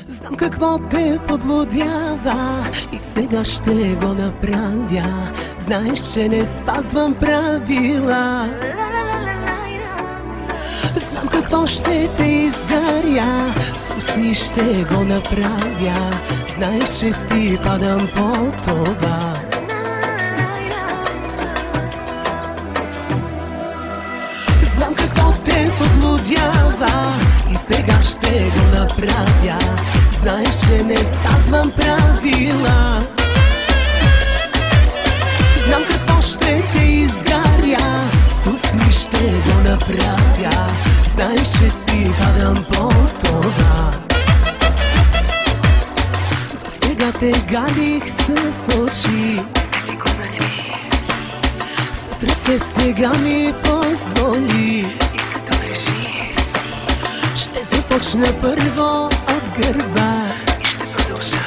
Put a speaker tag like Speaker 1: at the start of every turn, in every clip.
Speaker 1: Знам какво те подлудява и сега ще го направя. Знаеш, че не спазвам правила. Знам какво ще те изгаря, с усни ще го направя. Знаеш, че си падам по това. Знам какво те подлудява и сега ще го направя. Знаеш, че не спазвам правила. Знам какво ще те изгаря, с усни ще го направя. Знаеш, че си падам по това. Но сега те галих с очи, с ръце сега ми позволи. Ще започна първо от гърба и ще продължа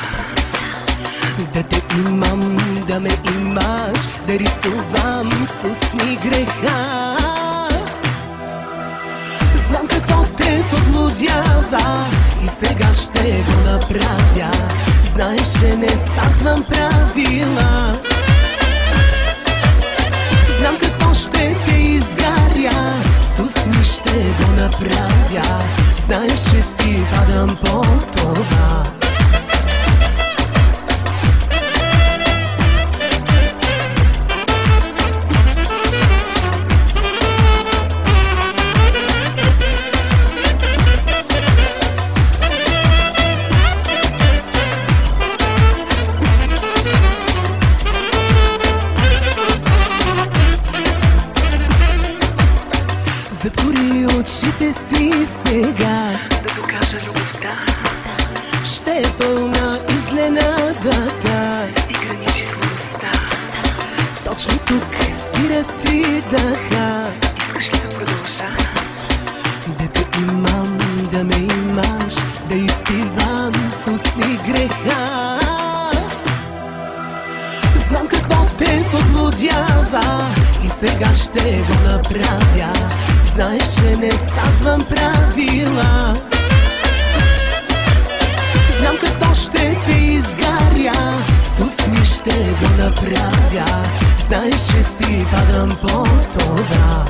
Speaker 1: да те имам, да ме имаш, да рисувам с усни греха. Знам какво те подлудява и сега ще го направя. Знаеш, че не спазвам правила. Знам какво ще те изгаря, с усни ще го направя. Знаеш, че си падам по това. Затвори очите си сега,
Speaker 2: да докажа любовта.
Speaker 1: ще е пълна изненадата
Speaker 2: И граничи сладостта.
Speaker 1: точно тук спира ти дъха.
Speaker 2: Искаш ли да продължа?
Speaker 1: Да те имам, да ме имаш, да изпивам с усни греха. Знам какво те подлудява и сега ще го направя. Знаеш, че не спазвам правила. Знам какво ще те изгаря, с усни ще го направя. Знаеш, че си падам по това.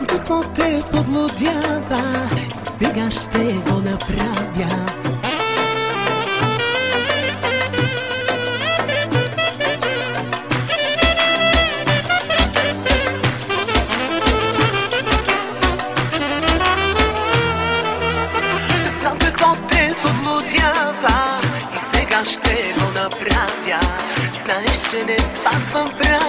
Speaker 1: Какво те подлудява и сега ще го направя. Знам какво те подлудява и сега ще го направя. Знаеш, че не спазвам правила.